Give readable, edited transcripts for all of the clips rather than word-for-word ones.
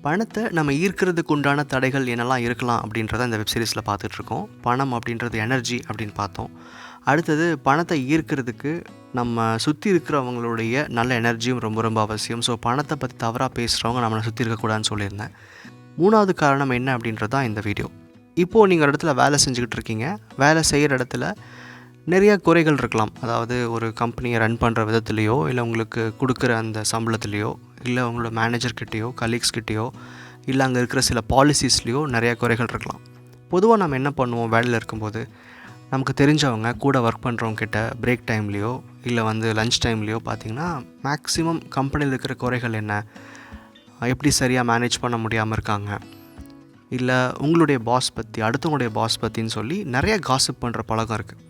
பணத்தை நம்ம ஈர்க்கிறதுக்கு உண்டான தடைகள் என்னெல்லாம் இருக்கலாம் அப்படின்றத இந்த வெப்சீரிஸில் பார்த்துட்ருக்கோம். பணம் அப்படின்றது எனர்ஜி அப்படின்னு பார்த்தோம். அடுத்தது பணத்தை ஈர்க்கிறதுக்கு நம்ம சுற்றி இருக்கிறவங்களுடைய நல்ல எனர்ஜியும் ரொம்ப ரொம்ப அவசியம். ஸோ பணத்தை பற்றி தவறாக பேசுகிறவங்க நம்மளை சுற்றி இருக்கக்கூடாதுன்னு சொல்லியிருந்தேன். 3வது காரணம் என்ன அப்படின்றது தான் இந்த வீடியோ. இப்போது நீங்கள் ஒரு இடத்துல வேலை செஞ்சுக்கிட்டு இருக்கீங்க. வேலை செய்கிற இடத்துல நிறைய குறைகள் இருக்கலாம். அதாவது ஒரு கம்பெனியை ரன் பண்ணுற விதத்துலேயோ, இல்லை உங்களுக்கு கொடுக்குற அந்த சம்பளத்துலேயோ, இல்லை உங்களோட மேனேஜர்கிட்டையோ, கலீக்ஸ்கிட்டையோ, இல்லை அங்கே இருக்கிற சில பாலிசிஸ்லேயோ நிறையா குறைகள் இருக்கலாம். பொதுவாக நம்ம என்ன பண்ணுவோம், வேலையில் இருக்கும்போது நமக்கு தெரிஞ்சவங்க கூட ஒர்க் பண்ணுறவங்க கிட்ட பிரேக் டைம்லேயோ இல்லை லஞ்ச் டைம்லேயோ பார்த்திங்கன்னா மேக்ஸிமம் கம்பெனியில் இருக்கிற குறைகள் என்ன, எப்படி சரியாக மேனேஜ் பண்ண முடியாமல் இருக்காங்க, இல்லை உங்களுடைய பாஸ் பற்றி, அடுத்தவங்களுடைய பாஸ் பற்றின்னு சொல்லி நிறைய காசிப் பண்ணுற பழக்கம் இருக்குது.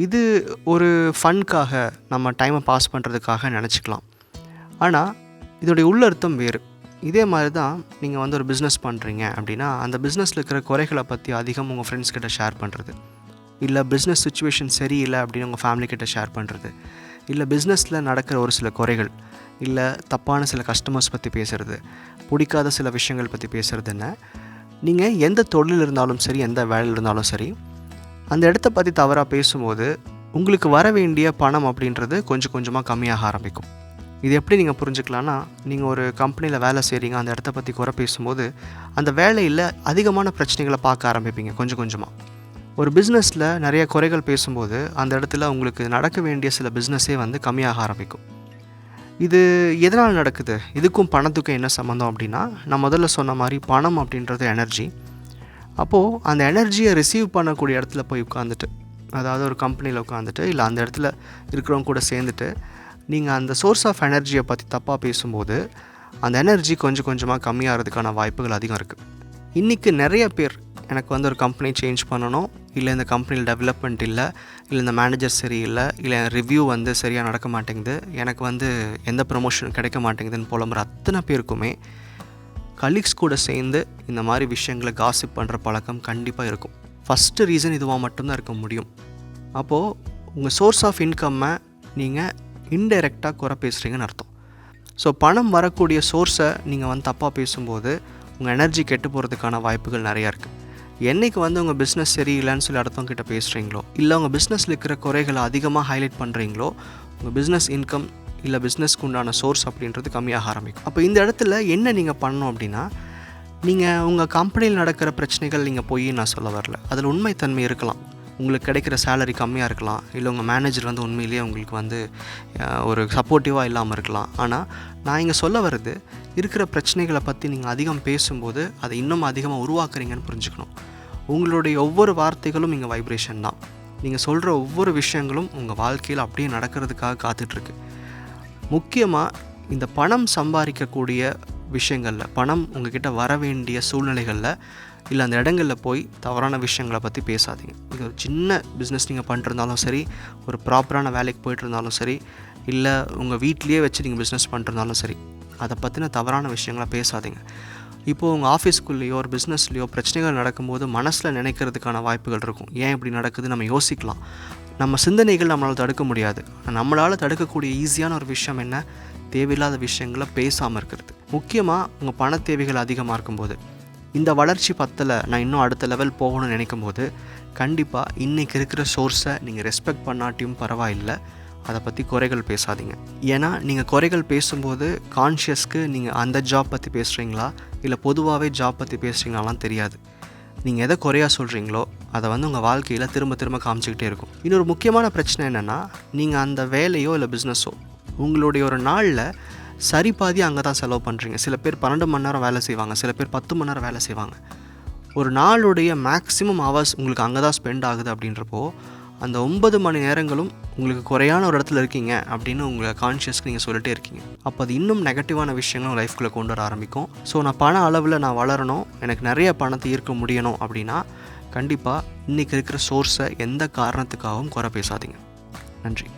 இது ஒரு ஃபன்காக நம்ம டைமை பாஸ் பண்ணுறதுக்காக நினச்சிக்கலாம். ஆனால் இதோடைய உள்ளர்த்தம் வேறு. இதே மாதிரி தான் நீங்கள் ஒரு பிஸ்னஸ் பண்ணுறீங்க அப்படின்னா அந்த பிஸ்னஸில் இருக்கிற குறைகளை பற்றி அதிகம் உங்கள் ஃப்ரெண்ட்ஸ் கிட்ட ஷேர் பண்ணுறது, இல்லை பிஸ்னஸ் சுச்சுவேஷன் சரியில்லை அப்படின்னு உங்கள் ஃபேமிலி கிட்ட ஷேர் பண்ணுறது, இல்லை பிஸ்னஸில் நடக்கிற ஒரு சில குறைகள், இல்லை தப்பான சில கஸ்டமர்ஸ் பற்றி பேசுகிறது, பிடிக்காத சில விஷயங்கள் பற்றி பேசுகிறதுன்னு நீங்கள் எந்த தொழில் இருந்தாலும் சரி, எந்த வேலையில் இருந்தாலும் சரி, அந்த இடத்த பற்றி தவறாக பேசும்போது உங்களுக்கு வர வேண்டிய பணம் அப்படின்றது கொஞ்சம் கொஞ்சமாக கம்மியாக ஆரம்பிக்கும். இது எப்படி நீங்கள் புரிஞ்சுக்கலான்னா, நீங்கள் ஒரு கம்பெனியில் வேலை செய்கிறீங்க, அந்த இடத்த பற்றி குறை பேசும்போது அந்த வேலையில் அதிகமான பிரச்சனைகளை பார்க்க ஆரம்பிப்பீங்க கொஞ்சம் கொஞ்சமாக. ஒரு பிஸ்னஸில் நிறைய குறைகள் பேசும்போது அந்த இடத்துல உங்களுக்கு நடக்க வேண்டிய சில பிஸ்னஸே கம்மியாக ஆரம்பிக்கும். இது எதனால் நடக்குது? இதுக்கும் பணத்துக்கும் என்ன சம்மந்தம் அப்படின்னா, நான் முதல்ல சொன்ன மாதிரி பணம் அப்படின்றது எனர்ஜி. அப்போது அந்த எனர்ஜியை ரிசீவ் பண்ணக்கூடிய இடத்துல போய் உட்காந்துட்டு, அதாவது ஒரு கம்பெனியில் உட்காந்துட்டு இல்லை அந்த இடத்துல இருக்கிறவங்க கூட சேர்ந்துட்டு நீங்கள் அந்த சோர்ஸ் ஆஃப் எனர்ஜியை பற்றி தப்பாக பேசும்போது அந்த எனர்ஜி கொஞ்சம் கொஞ்சமாக கம்மியாகிறதுக்கான வாய்ப்புகள் அதிகம் இருக்குது. இன்றைக்கி நிறைய பேர் எனக்கு ஒரு கம்பெனி சேஞ்ச் பண்ணணும், இல்லை இந்த கம்பெனியில் டெவலப்மெண்ட் இல்லை, இல்லை இந்த மேனேஜர் சரியில்லை, இல்லை ரிவ்யூ சரியாக நடக்க மாட்டேங்குது, எனக்கு எந்த ப்ரமோஷன் கிடைக்க மாட்டேங்குதுன்னு புலம்புற அத்தனை பேருக்குமே கலீக்ஸ் கூட சேர்ந்து இந்த மாதிரி விஷயங்களை காசிப் பண்ணுற பழக்கம் கண்டிப்பாக இருக்கும். ஃபஸ்ட்டு ரீசன் இதுவாக மட்டும்தான் இருக்க முடியும். அப்போது உங்கள் சோர்ஸ் ஆஃப் இன்கம்மை நீங்கள் இன்டைரக்டாக குறை பேசுகிறீங்கன்னு அர்த்தம். ஸோ பணம் வரக்கூடிய சோர்ஸை நீங்கள் தப்பாக பேசும்போது உங்கள் எனர்ஜி கெட்டு போகிறதுக்கான வாய்ப்புகள் நிறையா இருக்குது. என்றைக்கு உங்கள் பிஸ்னஸ் சரியில்லைன்னு சொல்லி அடுத்தவங்க கிட்ட பேசுகிறீங்களோ, இல்லை உங்கள் பிஸ்னஸில் இருக்கிற குறைகளை அதிகமாக ஹைலைட் பண்ணுறீங்களோ, உங்கள் பிஸ்னஸ் இன்கம் இல்லை பிஸ்னஸ்க்கு உண்டான சோர்ஸ் அப்படின்றது கம்மியாக ஆரம்பிக்கும். அப்போ இந்த இடத்துல என்ன நீங்கள் பண்ணணும் அப்படின்னா, நீங்கள் உங்கள் கம்பெனியில் நடக்கிற பிரச்சனைகள் நீங்கள் போய் நான் சொல்ல வரல, அதில் உண்மைத்தன்மை இருக்கலாம். உங்களுக்கு கிடைக்கிற சேலரி கம்மியாக இருக்கலாம், இல்லை உங்கள் மேனேஜர் உண்மையிலேயே உங்களுக்கு ஒரு சப்போர்ட்டிவாக இல்லாமல் இருக்கலாம். ஆனால் நான் இங்கே சொல்ல வர்றது, இருக்கிற பிரச்சனைகளை பற்றி நீங்கள் அதிகம் பேசும்போது அதை இன்னும் அதிகமாக உருவாக்குறீங்கன்னு புரிஞ்சுக்கணும். உங்களுடைய ஒவ்வொரு வார்த்தைகளும் இங்கே வைப்ரேஷன் தான். நீங்கள் சொல்கிற ஒவ்வொரு விஷயங்களும் உங்கள் வாழ்க்கையில் அப்படியே நடக்கிறதுக்காக காத்துட்ருக்கு. முக்கியமாக இந்த பணம் சம்பாதிக்கக்கூடிய விஷயங்களில், பணம் உங்ககிட்ட வர வேண்டிய சூழ்நிலைகளில் இல்லை அந்த இடங்களில் போய் தவறான விஷயங்களை பற்றி பேசாதீங்க. இது ஒரு சின்ன பிஸ்னஸ் நீங்கள் பண்ணிட்டுருந்தாலும் சரி, ஒரு ப்ராப்பரான வேலைக்கு போய்ட்டுருந்தாலும் சரி, இல்லை உங்கள் வீட்லேயே வச்சு நீங்கள் பிஸ்னஸ் பண்ணிட்டுருந்தாலும் சரி, அதை பற்றின தவறான விஷயங்களை பேசாதீங்க. இப்போது உங்கள் ஆஃபீஸ்க்குள்ளேயோ ஒரு பிஸ்னஸ்லேயோ பிரச்சனைகள் நடக்கும்போது மனசில் நினைக்கிறதுக்கான வாய்ப்புகள் இருக்கும். ஏன் இப்படி நடக்குது நம்ம யோசிக்கலாம். நம்ம சிந்தனைகள் நம்மளால் தடுக்க முடியாது. நம்மளால் தடுக்கக்கூடிய ஈஸியான ஒரு விஷயம் என்ன? தேவையில்லாத விஷயங்களை பேசாமல் இருக்கிறது. முக்கியமாக உங்கள் பண தேவைகள் அதிகமாக இருக்கும்போது, இந்த வளர்ச்சி பத்தலை, நான் இன்னும் அடுத்த லெவல் போகணும்னு நினைக்கும் போது கண்டிப்பாக இன்றைக்கி இருக்கிற சோர்ஸை நீங்கள் ரெஸ்பெக்ட் பண்ணாட்டியும் பரவாயில்லை, அதை பற்றி குறைகள் பேசாதீங்க. ஏன்னா நீங்கள் குறைகள் பேசும்போது கான்ஷியஸ்க்கு நீங்கள் அந்த ஜாப் பற்றி பேசுகிறீங்களா இல்லை பொதுவாகவே ஜாப் பற்றி பேசுகிறீங்களாலாம் தெரியாது. நீங்கள் எதை குறையாக சொல்கிறீங்களோ அதை உங்கள் வாழ்க்கையில் திரும்ப திரும்ப காமிச்சிக்கிட்டே இருக்கும். இன்னொரு முக்கியமான பிரச்சனை என்னென்னா, நீங்கள் அந்த வேலையோ இல்லை பிஸ்னஸோ உங்களுடைய ஒரு நாளில் சரி பாதி அங்கே தான் செலவு பண்ணுறீங்க. சில பேர் 12 மணி நேரம் வேலை செய்வாங்க, சில பேர் 10 மணி நேரம் வேலை செய்வாங்க. ஒரு நாளுடைய மேக்ஸிமம் ஹவர்ஸ் உங்களுக்கு அங்கே தான் ஸ்பெண்ட் ஆகுது. அப்படின்றப்போ அந்த 9 மணி நேரங்களும் உங்களுக்கு குறையான ஒரு இடத்துல இருக்கீங்க அப்படின்னு உங்களை கான்ஷியஸ்க்கு நீங்கள் சொல்லிட்டே இருக்கீங்க. அப்போ அது இன்னும் நெகட்டிவான விஷயங்களும் லைஃப்குள்ளே கொண்டு வர ஆரம்பிக்கும். ஸோ நான் பண அளவில் நான் வளரணும், எனக்கு நிறைய பணத்தை ஈர்க்க முடியணும் அப்படின்னா கண்டிப்பாக இன்றைக்கி இருக்கிற சோர்ஸை எந்த காரணத்துக்காகவும் குறை பேசாதீங்க. நன்றி.